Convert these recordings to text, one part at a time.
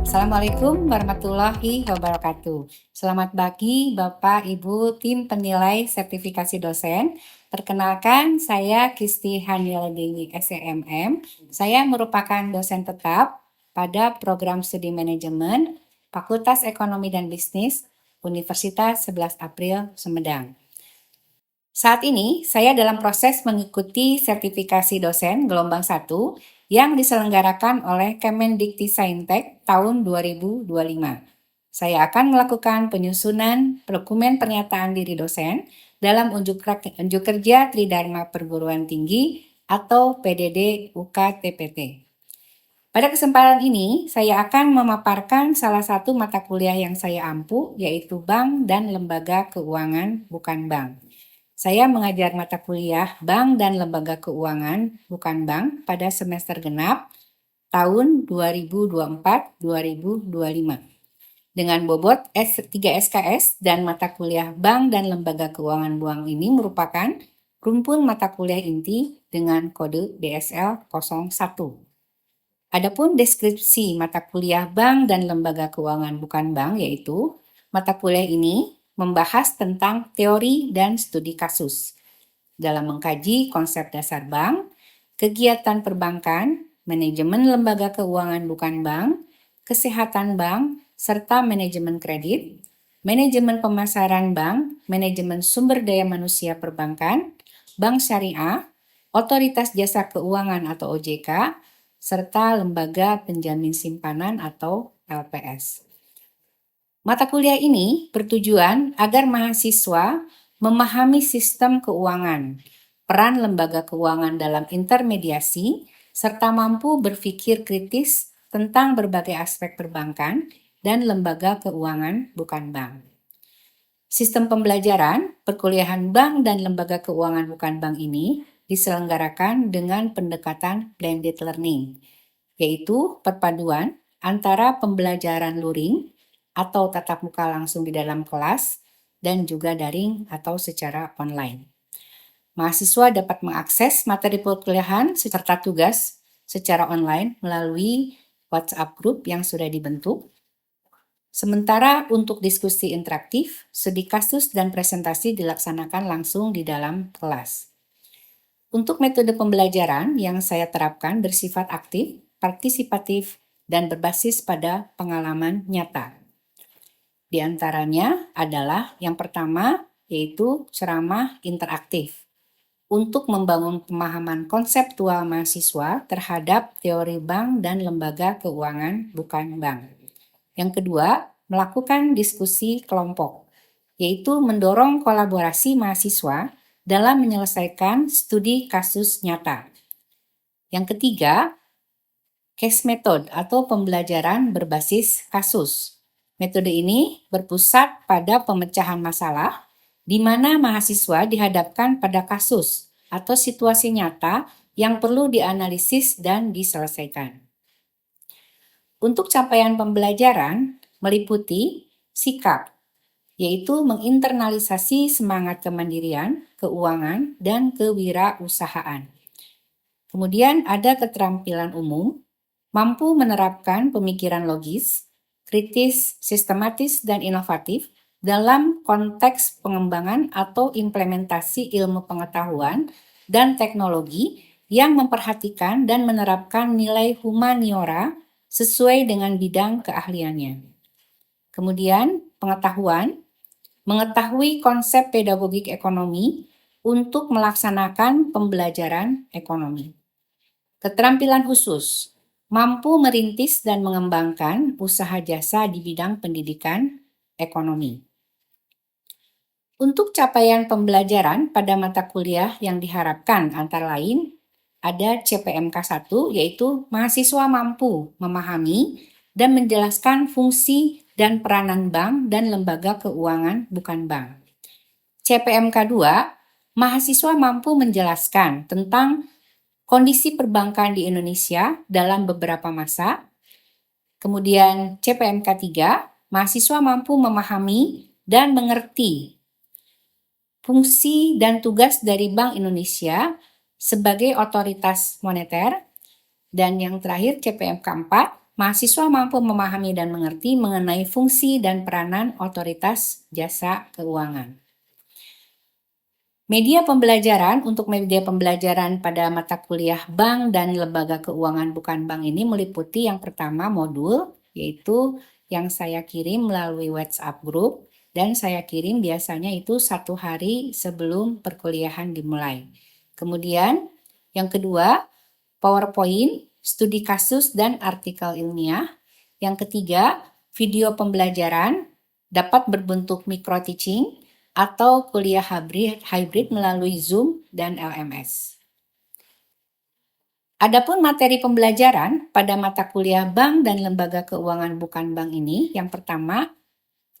Assalamualaikum warahmatullahi wabarakatuh. Selamat pagi Bapak Ibu tim penilai sertifikasi dosen. Perkenalkan saya Kisti Hanila Dewi SEMM. Saya merupakan dosen tetap pada program studi manajemen Fakultas Ekonomi dan Bisnis Universitas 11 April Sumedang. Saat ini saya dalam proses mengikuti sertifikasi dosen gelombang 1 yang diselenggarakan oleh Kemendikti-Saintek tahun 2025. Saya akan melakukan penyusunan dokumen pernyataan diri dosen dalam unjuk kerja Tridharma Perguruan Tinggi atau PDD UKTPT. Pada kesempatan ini, saya akan memaparkan salah satu mata kuliah yang saya ampu, yaitu Bank dan Lembaga Keuangan Bukan Bank. Saya mengajar mata kuliah Bank dan Lembaga Keuangan Bukan Bank pada semester genap tahun 2024-2025. Dengan bobot 3 SKS dan mata kuliah Bank dan Lembaga Keuangan Bank ini merupakan rumpun mata kuliah inti dengan kode DSL 01. Adapun deskripsi mata kuliah Bank dan Lembaga Keuangan Bukan Bank yaitu mata kuliah ini membahas tentang teori dan studi kasus dalam mengkaji konsep dasar bank, kegiatan perbankan, manajemen lembaga keuangan bukan bank, kesehatan bank, serta manajemen kredit, manajemen pemasaran bank, manajemen sumber daya manusia perbankan, bank syariah, otoritas jasa keuangan atau OJK, serta lembaga penjamin simpanan atau LPS. Mata kuliah ini bertujuan agar mahasiswa memahami sistem keuangan, peran lembaga keuangan dalam intermediasi, serta mampu berpikir kritis tentang berbagai aspek perbankan dan lembaga keuangan bukan bank. Sistem pembelajaran perkuliahan bank dan lembaga keuangan bukan bank ini diselenggarakan dengan pendekatan blended learning, yaitu perpaduan antara pembelajaran luring atau tatap muka langsung di dalam kelas dan juga daring atau secara online. Mahasiswa dapat mengakses materi perkuliahan serta tugas secara online melalui WhatsApp group yang sudah dibentuk. Sementara untuk diskusi interaktif, studi kasus dan presentasi dilaksanakan langsung di dalam kelas. Untuk metode pembelajaran yang saya terapkan bersifat aktif, partisipatif, dan berbasis pada pengalaman nyata. Di antaranya adalah yang pertama yaitu ceramah interaktif untuk membangun pemahaman konseptual mahasiswa terhadap teori bank dan lembaga keuangan bukan bank. Yang kedua, melakukan diskusi kelompok, yaitu mendorong kolaborasi mahasiswa dalam menyelesaikan studi kasus nyata. Yang ketiga, case method atau pembelajaran berbasis kasus. Metode ini berpusat pada pemecahan masalah, di mana mahasiswa dihadapkan pada kasus atau situasi nyata yang perlu dianalisis dan diselesaikan. Untuk capaian pembelajaran meliputi sikap, yaitu menginternalisasi semangat kemandirian, keuangan, dan kewirausahaan. Kemudian ada keterampilan umum, mampu menerapkan pemikiran logis, kritis, sistematis, dan inovatif dalam konteks pengembangan atau implementasi ilmu pengetahuan dan teknologi yang memperhatikan dan menerapkan nilai humaniora sesuai dengan bidang keahliannya. Kemudian pengetahuan, mengetahui konsep pedagogik ekonomi untuk melaksanakan pembelajaran ekonomi. Keterampilan khusus, mampu merintis dan mengembangkan usaha jasa di bidang pendidikan ekonomi. Untuk capaian pembelajaran pada mata kuliah yang diharapkan antara lain ada CPMK 1 yaitu mahasiswa mampu memahami dan menjelaskan fungsi dan peranan bank dan lembaga keuangan bukan bank. CPMK 2, mahasiswa mampu menjelaskan tentang kondisi perbankan di Indonesia dalam beberapa masa. Kemudian CPMK 3, mahasiswa mampu memahami dan mengerti fungsi dan tugas dari Bank Indonesia sebagai otoritas moneter. Dan yang terakhir CPMK 4, mahasiswa mampu memahami dan mengerti mengenai fungsi dan peranan otoritas jasa keuangan. Media pembelajaran untuk media pembelajaran pada mata kuliah bank dan lembaga keuangan bukan bank ini meliputi yang pertama modul, yaitu yang saya kirim melalui WhatsApp group, dan saya kirim biasanya itu 1 hari sebelum perkuliahan dimulai. Kemudian yang kedua, PowerPoint, studi kasus dan artikel ilmiah. Yang ketiga, video pembelajaran dapat berbentuk micro teaching atau kuliah hybrid melalui Zoom dan LMS. Adapun materi pembelajaran pada mata kuliah bank dan lembaga keuangan bukan bank ini, yang pertama,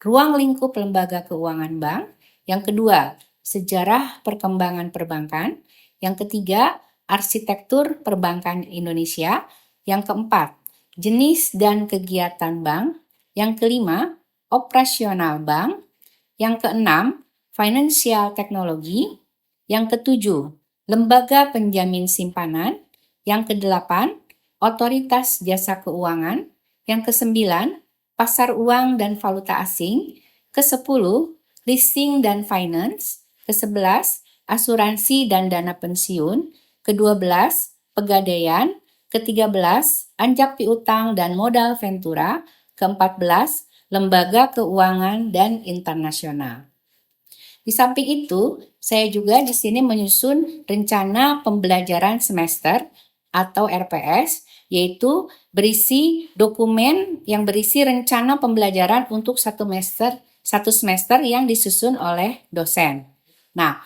ruang lingkup lembaga keuangan bank. Yang kedua, sejarah perkembangan perbankan. Yang ketiga, arsitektur perbankan Indonesia. Yang keempat, jenis dan kegiatan bank. Yang kelima, operasional bank. Yang keenam, financial technology. Yang ketujuh, lembaga penjamin simpanan. Yang kedelapan, otoritas jasa keuangan. Yang kesembilan, pasar uang dan valuta asing. Kesepuluh, leasing dan finance. Kesebelas, asuransi dan dana pensiun. Kedua belas, pegadaian. Ketiga belas, anjak piutang dan modal ventura. Keempat belas, lembaga keuangan dan internasional. Di samping itu, saya juga di sini menyusun rencana pembelajaran semester atau RPS, yaitu berisi dokumen yang berisi rencana pembelajaran untuk satu semester yang disusun oleh dosen. Nah,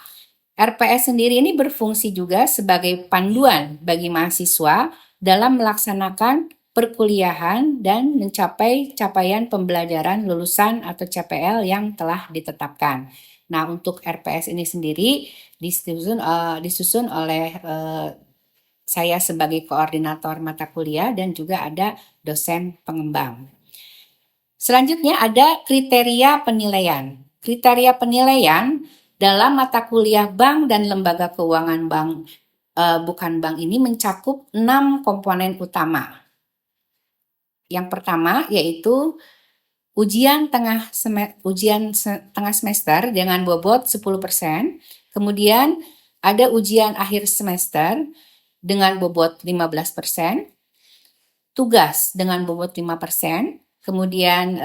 RPS sendiri ini berfungsi juga sebagai panduan bagi mahasiswa dalam melaksanakan perkuliahan dan mencapai capaian pembelajaran lulusan atau CPL yang telah ditetapkan. Nah, untuk RPS ini sendiri disusun oleh saya sebagai koordinator mata kuliah dan juga ada dosen pengembang. Selanjutnya ada kriteria penilaian. Kriteria penilaian dalam mata kuliah bank dan lembaga keuangan bank bukan bank ini mencakup 6 komponen utama. Yang pertama yaitu ujian tengah semester dengan bobot 10%. Kemudian ada ujian akhir semester dengan bobot 15%. Tugas dengan bobot 5%. Kemudian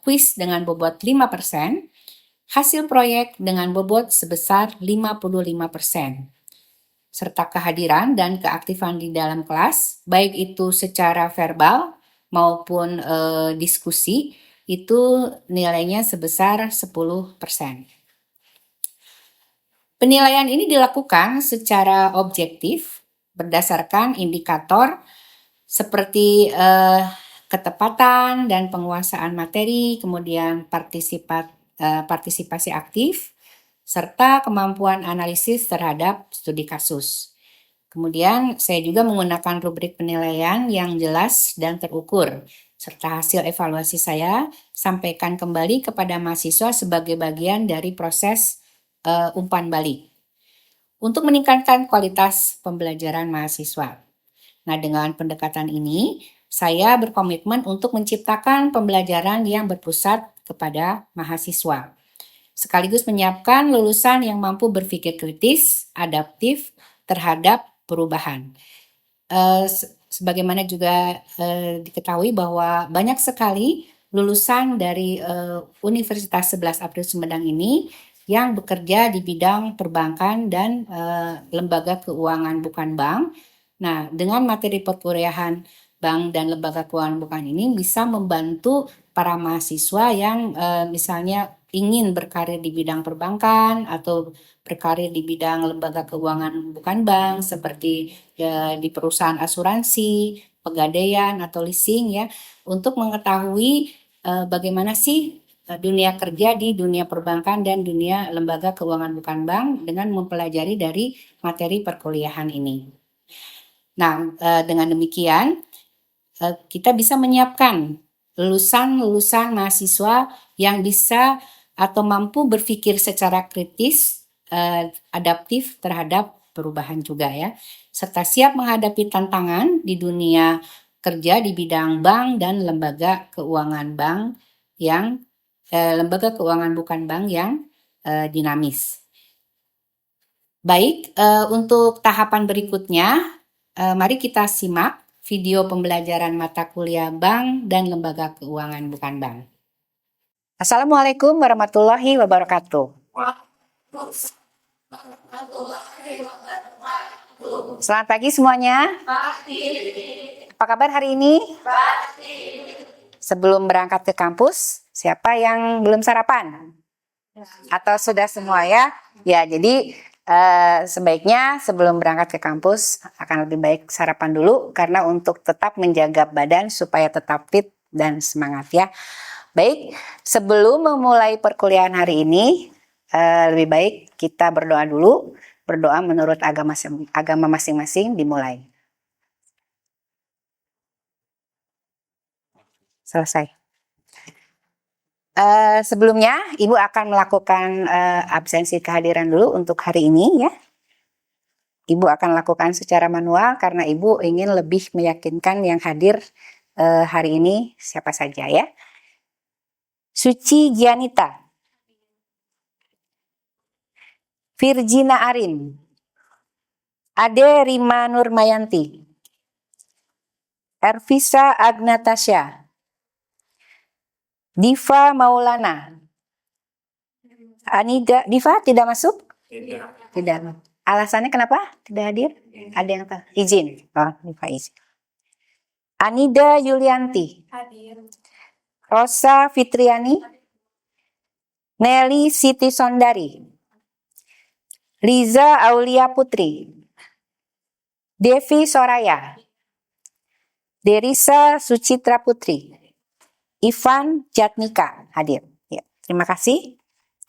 kuis dengan bobot 5%. Hasil proyek dengan bobot sebesar 55%. Serta kehadiran dan keaktifan di dalam kelas, baik itu secara verbal maupun diskusi, itu nilainya sebesar 10%. Penilaian ini dilakukan secara objektif berdasarkan indikator seperti ketepatan dan penguasaan materi, kemudian partisipasi aktif, serta kemampuan analisis terhadap studi kasus. Kemudian saya juga menggunakan rubrik penilaian yang jelas dan terukur, serta hasil evaluasi saya sampaikan kembali kepada mahasiswa sebagai bagian dari proses umpan balik untuk meningkatkan kualitas pembelajaran mahasiswa. Nah, dengan pendekatan ini, saya berkomitmen untuk menciptakan pembelajaran yang berpusat kepada mahasiswa, sekaligus menyiapkan lulusan yang mampu berpikir kritis, adaptif terhadap perubahan. Sebagaimana juga diketahui bahwa banyak sekali lulusan dari Universitas 11 April Sumedang ini yang bekerja di bidang perbankan dan lembaga keuangan bukan bank. Nah, dengan materi perkuliahan bank dan lembaga keuangan bukan ini bisa membantu para mahasiswa yang misalnya ingin berkarir di bidang perbankan atau berkarir di bidang lembaga keuangan bukan bank seperti di perusahaan asuransi, pegadaian atau leasing ya, untuk mengetahui bagaimana sih dunia kerja di dunia perbankan dan dunia lembaga keuangan bukan bank dengan mempelajari dari materi perkuliahan ini. Nah, dengan demikian kita bisa menyiapkan lulusan mahasiswa yang bisa atau mampu berpikir secara kritis, adaptif terhadap perubahan juga ya, serta siap menghadapi tantangan di dunia kerja di bidang bank dan lembaga keuangan bank yang lembaga keuangan bukan bank yang dinamis. Baik, untuk tahapan berikutnya, mari kita simak video pembelajaran mata kuliah bank dan lembaga keuangan bukan bank. Assalamualaikum warahmatullahi wabarakatuh. Selamat pagi semuanya. Apa kabar hari ini? Sebelum berangkat ke kampus, siapa yang belum sarapan? Atau sudah semua ya? Ya, jadi sebaiknya sebelum berangkat ke kampus akan lebih baik sarapan dulu karena untuk tetap menjaga badan supaya tetap fit dan semangat ya. Baik, sebelum memulai perkuliahan hari ini, lebih baik kita berdoa dulu. Berdoa menurut agama masing-masing dimulai. Selesai. Sebelumnya, Ibu akan melakukan absensi kehadiran dulu untuk hari ini ya. Ibu akan lakukan secara manual karena Ibu ingin lebih meyakinkan yang hadir hari ini siapa saja ya. Suci Gianita, Virgina Arin, Ade Rima Nurmayanti, Ervisa Agnatasya, Diva Maulana. Anida, Diva tidak masuk? Tidak. Alasannya kenapa tidak hadir? Ada yang tahu? Izin. Oh, Diva izin. Anida Yulianti. Hadir. Rosa Fitriani. Nelly Siti Sondari. Liza Aulia Putri. Devi Soraya. Derisa Sucitra Putri. Ivan Jatnika hadir. Ya, terima kasih.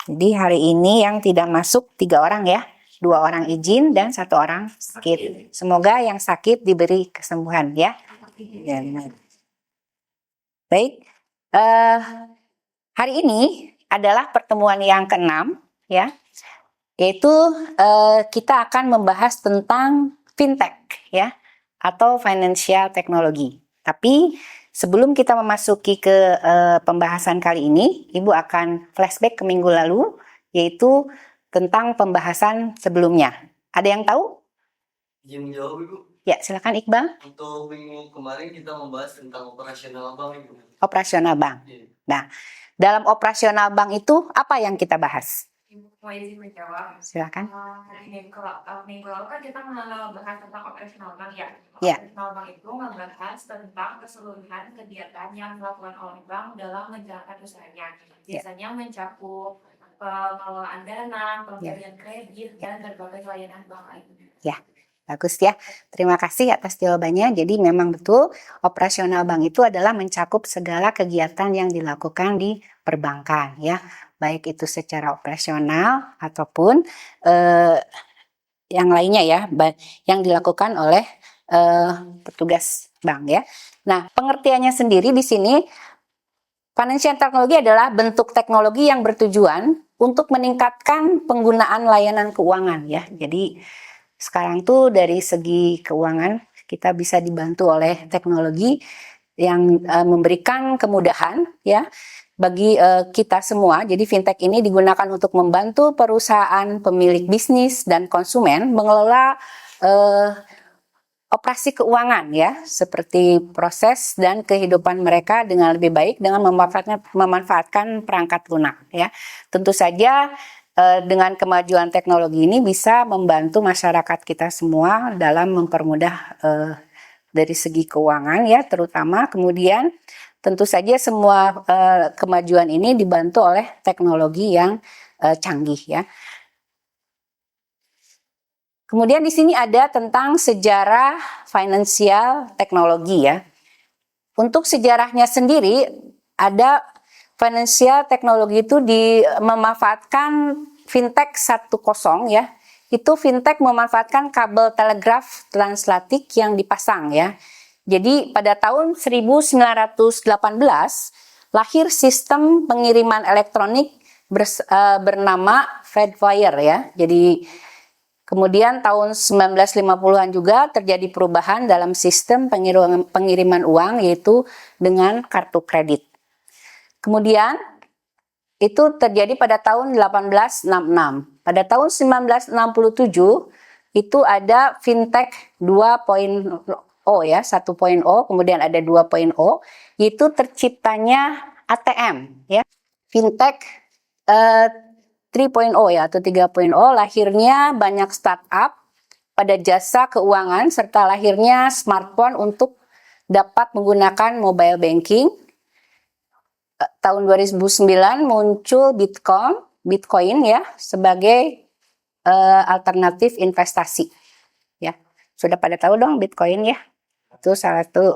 Jadi hari ini yang tidak masuk 3 orang ya. 2 orang izin dan 1 orang sakit. Semoga yang sakit diberi kesembuhan ya. Baik. Hari ini adalah pertemuan yang ke-6 ya. Yaitu kita akan membahas tentang fintech ya atau financial technology. Tapi sebelum kita memasuki ke pembahasan kali ini, Ibu akan flashback ke minggu lalu, yaitu tentang pembahasan sebelumnya. Ada yang tahu? Izin menjawab, Ibu. Ya, silakan Iqbal. Untuk minggu kemarin kita membahas tentang operasional bank, Ibu. Operasional bank. Ya. Nah, dalam operasional bank itu apa yang kita bahas? Mau izin menjawab. Silakan. Minggu lalu kan kita membahas tentang operasional bank ya. Ya. Operasional bank itu membahas tentang keseluruhan kegiatan yang dilakukan oleh bank dalam menjalankan usahanya. Biasanya mencakup pengelolaan dana, pemberian kredit, dan berbagai layanan bank lainnya. Ya, bagus ya. Terima kasih atas jawabannya. Jadi memang betul operasional bank itu adalah mencakup segala kegiatan yang dilakukan di perbankan ya. Baik itu secara operasional ataupun yang lainnya ya, yang dilakukan oleh petugas bank ya. Nah, pengertiannya sendiri di sini financial technology adalah bentuk teknologi yang bertujuan untuk meningkatkan penggunaan layanan keuangan ya. Jadi sekarang tuh dari segi keuangan kita bisa dibantu oleh teknologi yang memberikan kemudahan ya bagi kita semua. Jadi fintech ini digunakan untuk membantu perusahaan, pemilik bisnis dan konsumen mengelola operasi keuangan ya, seperti proses dan kehidupan mereka dengan lebih baik dengan memanfaatkan perangkat lunak ya. Tentu saja dengan kemajuan teknologi ini bisa membantu masyarakat kita semua dalam mempermudah dari segi keuangan ya, terutama. Kemudian tentu saja semua kemajuan ini dibantu oleh teknologi yang canggih ya. Kemudian di sini ada tentang sejarah financial teknologi ya. Untuk sejarahnya sendiri ada financial teknologi itu memanfaatkan fintech 10 ya. Itu fintech memanfaatkan kabel telegraf translatik yang dipasang ya. Jadi pada tahun 1918 lahir sistem pengiriman elektronik bernama Fedwire ya. Jadi Kemudian tahun 1950-an juga terjadi perubahan dalam sistem pengiriman uang, yaitu dengan kartu kredit. Kemudian itu terjadi pada tahun 1866. Pada tahun 1967 itu ada fintech 2.0 ya, 1.0, kemudian ada 2.0, yaitu terciptanya ATM ya. Fintech 3.0 ya atau 3.0, lahirnya banyak startup pada jasa keuangan serta lahirnya smartphone untuk dapat menggunakan mobile banking. Tahun 2009 muncul Bitcoin ya sebagai alternatif investasi. Ya, sudah pada tahu dong Bitcoin ya? Itu salah satu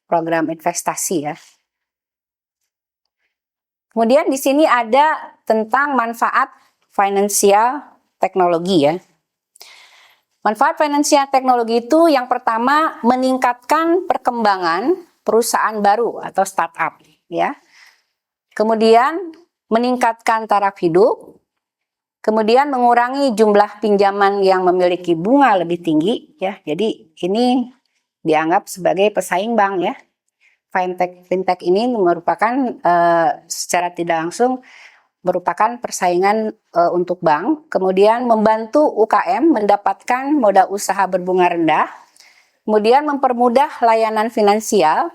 program investasi ya. Kemudian di sini ada tentang manfaat finansial teknologi ya. Manfaat finansial teknologi itu yang pertama meningkatkan perkembangan perusahaan baru atau startup ya. Kemudian meningkatkan taraf hidup. Kemudian mengurangi jumlah pinjaman yang memiliki bunga lebih tinggi ya. Jadi ini dianggap sebagai pesaing bank ya. Fintech ini merupakan secara tidak langsung merupakan persaingan untuk bank. Kemudian membantu UKM mendapatkan modal usaha berbunga rendah. Kemudian mempermudah layanan finansial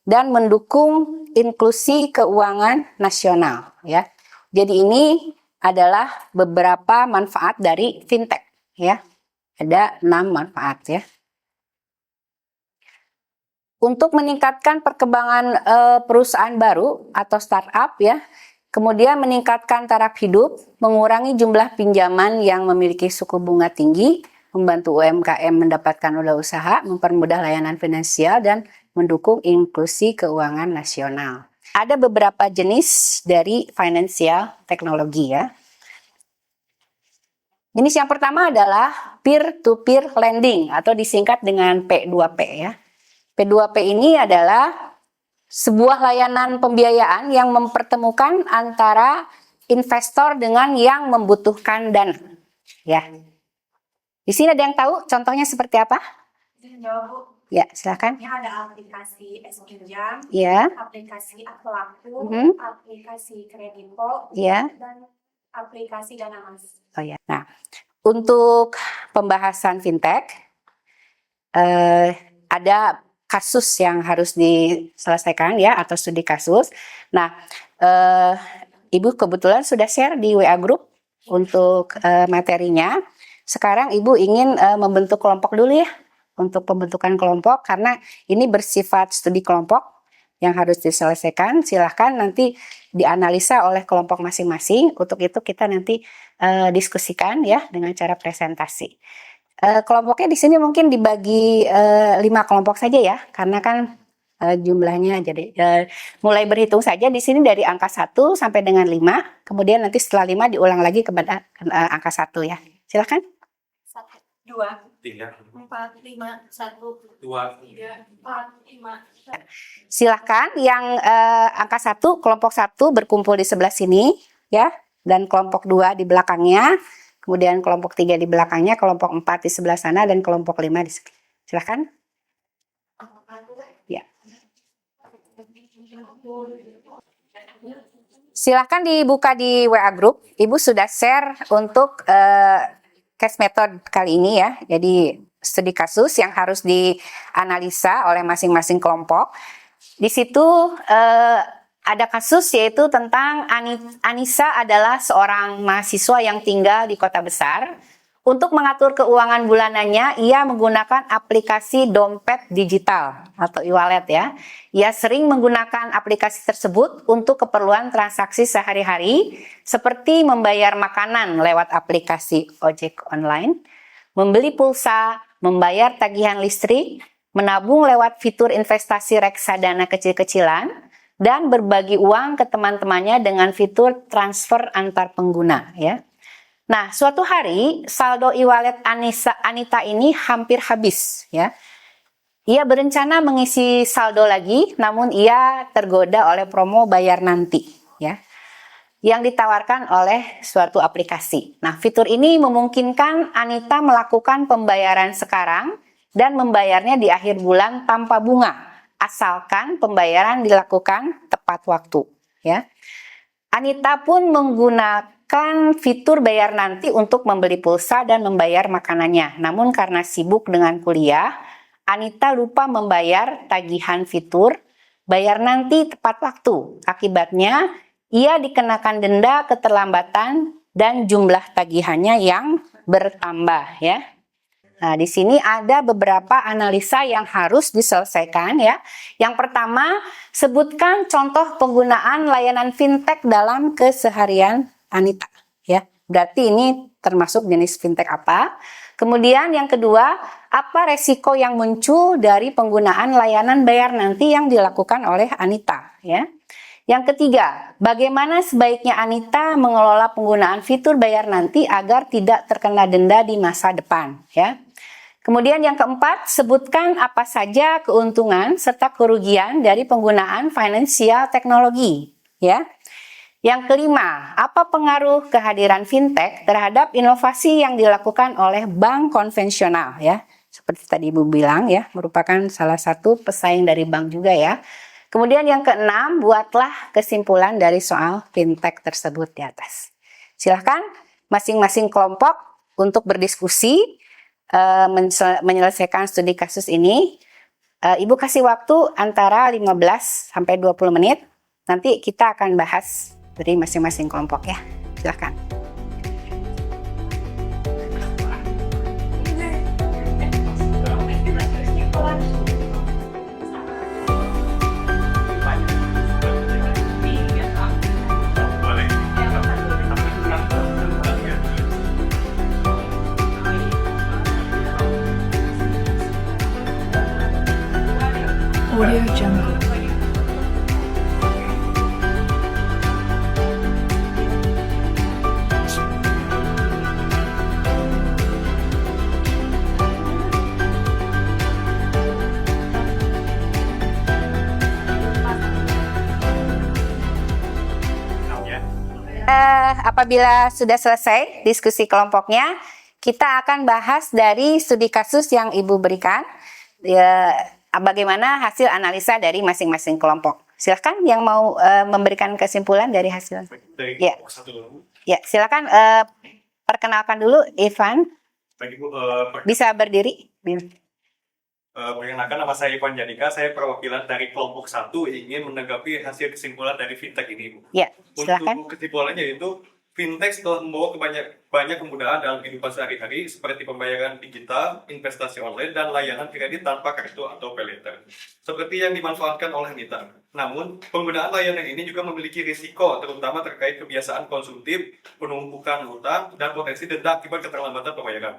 dan mendukung inklusi keuangan nasional ya. Jadi ini adalah beberapa manfaat dari fintech ya. Ada 6 manfaat ya. Untuk meningkatkan perkembangan perusahaan baru atau startup ya, kemudian meningkatkan taraf hidup, mengurangi jumlah pinjaman yang memiliki suku bunga tinggi, membantu UMKM mendapatkan modal usaha, mempermudah layanan finansial, dan mendukung inklusi keuangan nasional. Ada beberapa jenis dari financial teknologi ya. Jenis yang pertama adalah peer-to-peer lending atau disingkat dengan P2P ya. P2P ini adalah sebuah layanan pembiayaan yang mempertemukan antara investor dengan yang membutuhkan dana. Ya. Di sini ada yang tahu contohnya seperti apa? Jawab, Bu. Ya, silakan. Ini ada aplikasi S-Pinjam, Ya. aplikasi Akulaku, aplikasi Kreditpo, Ya. dan aplikasi Dana Mas. Oh ya. Nah, untuk pembahasan fintech ada kasus yang harus diselesaikan ya atau studi kasus. Nah, Ibu kebetulan sudah share di WA Group untuk materinya. Sekarang Ibu ingin membentuk kelompok dulu ya untuk pembentukan kelompok karena ini bersifat studi kelompok yang harus diselesaikan. Silahkan nanti dianalisa oleh kelompok masing-masing. Untuk itu kita nanti diskusikan ya dengan cara presentasi. Kelompoknya di sini mungkin dibagi 5 kelompok saja ya, karena kan jumlahnya jadi mulai berhitung saja di sini dari angka 1 sampai dengan 5, kemudian nanti setelah 5 diulang lagi kepada angka 1 ya. Silakan. 1, 2, 3, 4, 5, 1, 2, 3, 4, 5. Silakan yang angka 1, kelompok 1 berkumpul di sebelah sini ya, dan kelompok 2 di belakangnya. Kemudian kelompok 3 di belakangnya, kelompok 4 di sebelah sana, dan kelompok 5 di sini. Silahkan. Ya. Silahkan dibuka di WA Group. Ibu sudah share untuk case method kali ini ya. Jadi studi kasus yang harus dianalisa oleh masing-masing kelompok. Di situ ada kasus yaitu tentang Anissa adalah seorang mahasiswa yang tinggal di kota besar. Untuk mengatur keuangan bulanannya, ia menggunakan aplikasi dompet digital atau e-wallet ya. Ia sering menggunakan aplikasi tersebut untuk keperluan transaksi sehari-hari seperti membayar makanan lewat aplikasi ojek online, membeli pulsa, membayar tagihan listrik, menabung lewat fitur investasi reksadana kecil-kecilan, dan berbagi uang ke teman-temannya dengan fitur transfer antar pengguna ya. Nah, suatu hari saldo e-wallet Anita ini hampir habis ya. Ia berencana mengisi saldo lagi, namun ia tergoda oleh promo bayar nanti ya. yang ditawarkan oleh suatu aplikasi. Nah, fitur ini memungkinkan Anita melakukan pembayaran sekarang dan membayarnya di akhir bulan tanpa bunga, asalkan pembayaran dilakukan tepat waktu. Ya, Anita pun menggunakan fitur bayar nanti untuk membeli pulsa dan membayar makanannya. Namun karena sibuk dengan kuliah, Anita lupa membayar tagihan fitur bayar nanti tepat waktu. Akibatnya, ia dikenakan denda keterlambatan dan jumlah tagihannya yang bertambah ya. Nah, di sini ada beberapa analisa yang harus diselesaikan ya. Yang pertama, sebutkan contoh penggunaan layanan fintech dalam keseharian Anita ya. Berarti ini termasuk jenis fintech apa? Kemudian yang kedua, apa resiko yang muncul dari penggunaan layanan bayar nanti yang dilakukan oleh Anita ya. Yang ketiga, bagaimana sebaiknya Anita mengelola penggunaan fitur bayar nanti agar tidak terkena denda di masa depan ya. Kemudian yang keempat, sebutkan apa saja keuntungan serta kerugian dari penggunaan financial teknologi ya. Yang kelima, apa pengaruh kehadiran fintech terhadap inovasi yang dilakukan oleh bank konvensional ya. Seperti tadi Ibu bilang ya, merupakan salah satu pesaing dari bank juga ya. Kemudian yang keenam, buatlah kesimpulan dari soal fintech tersebut di atas. Silahkan masing-masing kelompok untuk berdiskusi menyelesaikan studi kasus ini. Ibu kasih waktu antara 15 sampai 20 menit. Nanti kita akan bahas dari masing-masing kelompok ya. Silahkan. Audio Jungle. Apabila sudah selesai diskusi kelompoknya, kita akan bahas dari studi kasus yang Ibu berikan, ya, bagaimana hasil analisa dari masing-masing kelompok. Silakan yang mau memberikan kesimpulan dari hasil. Ya, ya silakan perkenalkan dulu Ivan. Bisa berdiri. Perkenalkan, nama saya Ivan Janika, saya perwakilan dari kelompok 1 ingin menanggapi hasil kesimpulan dari fintech ini. Ya, silakan. Untuk kesimpulannya yaitu fintech telah membawa banyak kemudahan dalam kehidupan sehari-hari seperti pembayaran digital, investasi online, dan layanan kredit tanpa kartu atau pay later, seperti yang dimanfaatkan oleh Anita. Namun, penggunaan layanan ini juga memiliki risiko, terutama terkait kebiasaan konsumtif, penumpukan hutang, dan potensi denda akibat keterlambatan pembayaran.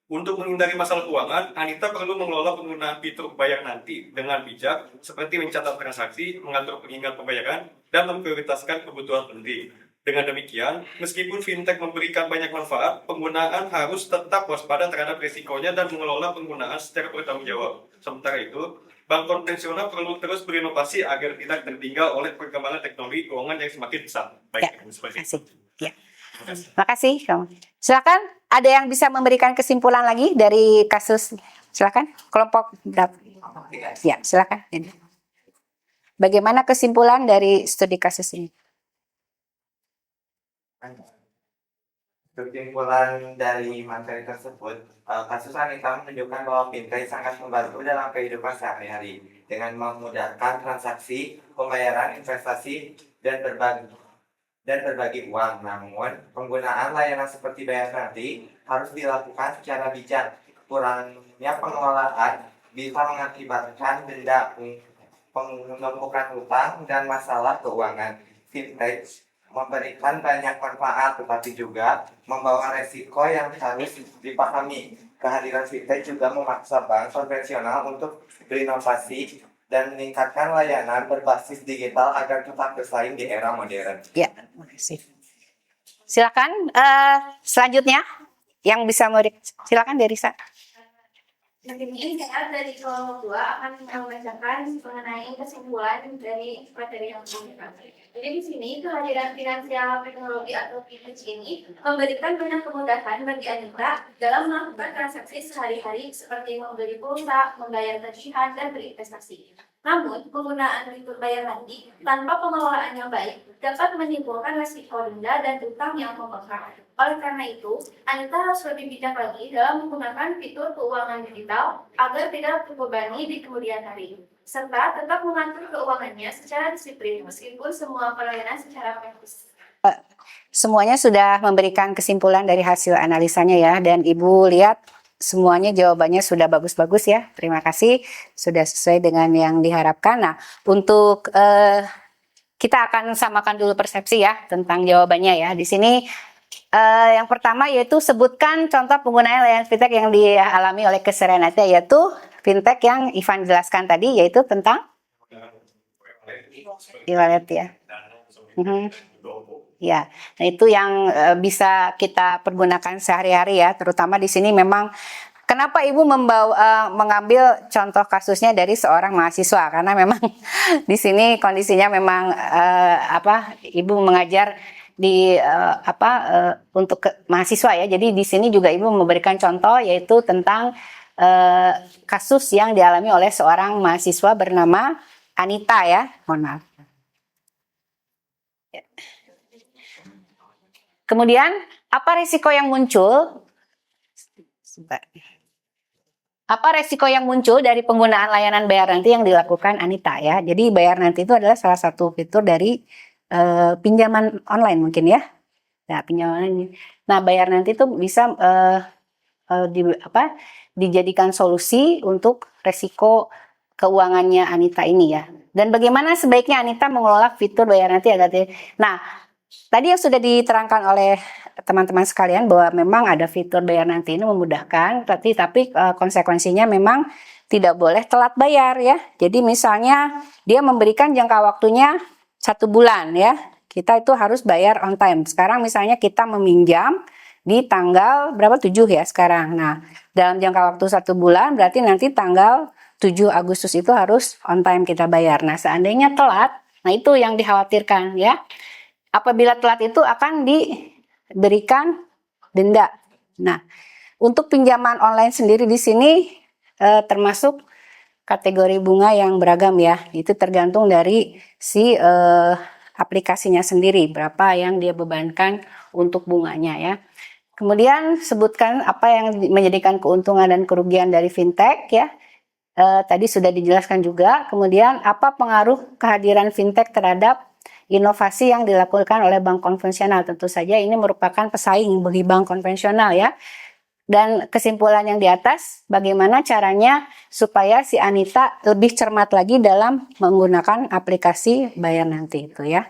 Untuk menghindari masalah keuangan, Anita perlu mengelola penggunaan fitur bayar nanti dengan bijak, seperti mencatat transaksi, mengatur pengingat pembayaran, dan memprioritaskan kebutuhan penting. Dengan demikian, meskipun fintech memberikan banyak manfaat, penggunaan harus tetap waspada terhadap risikonya dan mengelola penggunaan secara bertanggung jawab. Sementara itu, bank konvensional perlu terus berinovasi agar tidak tertinggal oleh perkembangan teknologi keuangan yang semakin besar. Baik, Ya, terima kasih. Ya. Terima kasih. Silakan, ada yang bisa memberikan kesimpulan lagi dari kasus? Silakan, kelompok berapa? Ya, silakan. Bagaimana kesimpulan dari studi kasus ini? Kesimpulan dari materi tersebut, kasus Anita menunjukkan bahwa fintech sangat membantu dalam kehidupan sehari-hari dengan memudahkan transaksi, pembayaran, investasi, dan berbagi uang. Namun, penggunaan layanan seperti bayar nanti harus dilakukan secara bijak. Kurangnya pengelolaan bisa mengakibatkan denda, penumpukan hutang, dan masalah keuangan. Fintech memberikan banyak manfaat, tetapi juga membawa resiko yang harus dipahami. Kehadiran fintech juga memaksa bank konvensional untuk berinovasi dan meningkatkan layanan berbasis digital agar tetap bersaing di era modern. Ya, terima kasih. Silakan selanjutnya yang bisa silakan dari Risa. Ini saya dari kelompok 2 akan membacakan mengenai kesimpulan dari materi yang diberikan. Jadi di sini kehadiran finansial teknologi atau fintech ini memberikan banyak kemudahan bagi Anita dalam melakukan transaksi sehari-hari seperti membeli pulsa, membayar tagihan, dan berinvestasi. Namun, penggunaan fitur bayar nanti tanpa pengelolaan yang baik dapat menimbulkan resiko denda dan utang yang membengkak. Oleh karena itu, Anita harus lebih bijak lagi dalam menggunakan fitur keuangan digital agar tidak terbebani di kemudian hari, serta tetap mengatur keuangannya secara disiplin meskipun semua pelayanan secara teknis. Semuanya sudah memberikan kesimpulan dari hasil analisanya ya, dan Ibu lihat semuanya jawabannya sudah bagus-bagus ya. Terima kasih, sudah sesuai dengan yang diharapkan. Nah, untuk kita akan samakan dulu persepsi ya tentang jawabannya ya. Di sini yang pertama yaitu sebutkan contoh penggunaan layanan fintech yang dialami oleh keseharian Anita, yaitu fintech yang Ivan jelaskan tadi, yaitu tentang e-wallet ya. Ya, nah itu yang bisa kita pergunakan sehari-hari ya, terutama di sini memang kenapa Ibu mengambil contoh kasusnya dari seorang mahasiswa, karena memang di sini kondisinya memang Ibu mengajar di untuk mahasiswa ya. Jadi di sini juga Ibu memberikan contoh yaitu tentang kasus yang dialami oleh seorang mahasiswa bernama Anita ya. Mohon maaf. Kemudian, apa risiko yang muncul? Apa risiko yang muncul dari penggunaan layanan bayar nanti yang dilakukan Anita ya? Jadi bayar nanti itu adalah salah satu fitur dari pinjaman online mungkin ya. Nah, pinjaman online. Nah, bayar nanti itu bisa dijadikan solusi untuk risiko keuangannya Anita ini ya. Dan bagaimana sebaiknya Anita mengelola fitur bayar nanti agar tadi yang sudah diterangkan oleh teman-teman sekalian bahwa memang ada fitur bayar nanti ini memudahkan, tapi konsekuensinya memang tidak boleh telat bayar ya. Jadi misalnya dia memberikan jangka waktunya 1 bulan ya, kita itu harus bayar on time. Sekarang misalnya kita meminjam di tanggal berapa 7 ya sekarang. Nah, dalam jangka waktu 1 bulan berarti nanti tanggal 7 Agustus itu harus on time kita bayar. Nah, seandainya telat, nah itu yang dikhawatirkan ya. Apabila telat itu akan diberikan denda. Nah, untuk pinjaman online sendiri di sini termasuk kategori bunga yang beragam ya. Itu tergantung dari si aplikasinya sendiri, berapa yang dia bebankan untuk bunganya ya. Kemudian sebutkan apa yang menjadikan keuntungan dan kerugian dari fintech ya. Tadi sudah dijelaskan juga. Kemudian apa pengaruh kehadiran fintech terhadap inovasi yang dilakukan oleh bank konvensional. Tentu saja ini merupakan pesaing bagi bank konvensional ya. Dan kesimpulan yang di atas, bagaimana caranya supaya si Anita lebih cermat lagi dalam menggunakan aplikasi bayar nanti itu ya.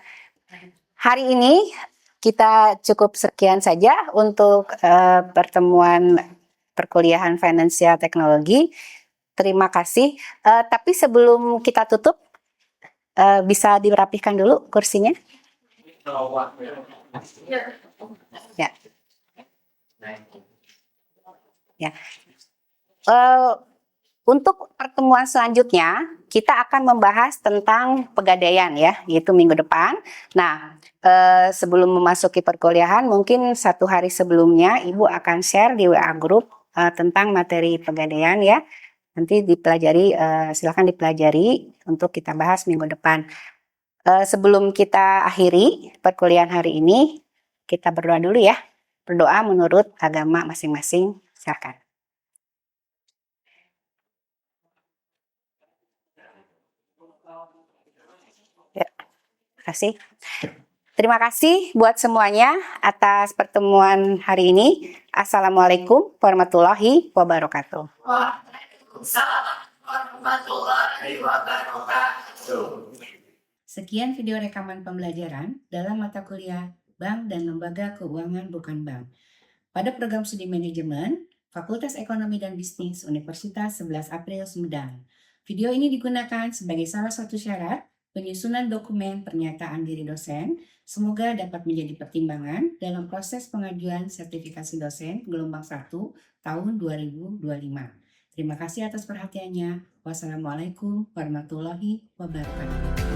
Hari ini kita cukup sekian saja untuk pertemuan perkuliahan Financial Technology. Terima kasih. Tapi sebelum kita tutup, bisa dirapihkan dulu kursinya. Ya. Ya. Untuk pertemuan selanjutnya kita akan membahas tentang pegadaian ya, yaitu minggu depan. Nah, sebelum memasuki perkuliahan mungkin 1 hari sebelumnya Ibu akan share di WA group tentang materi pegadaian ya. Nanti dipelajari, silakan dipelajari untuk kita bahas minggu depan. Sebelum kita akhiri perkuliahan hari ini, kita berdoa dulu ya. Berdoa menurut agama masing-masing. Silakan. Ya, terima kasih. Terima kasih buat semuanya atas pertemuan hari ini. Assalamualaikum warahmatullahi wabarakatuh. Sekian video rekaman pembelajaran dalam mata kuliah Bank dan Lembaga Keuangan Bukan Bank pada program studi manajemen Fakultas Ekonomi dan Bisnis Universitas 11 April Sumedang. Video ini digunakan sebagai salah satu syarat penyusunan dokumen pernyataan diri dosen. Semoga dapat menjadi pertimbangan dalam proses pengajuan sertifikasi dosen gelombang 1 tahun 2025. Terima kasih atas perhatiannya. Wassalamualaikum warahmatullahi wabarakatuh.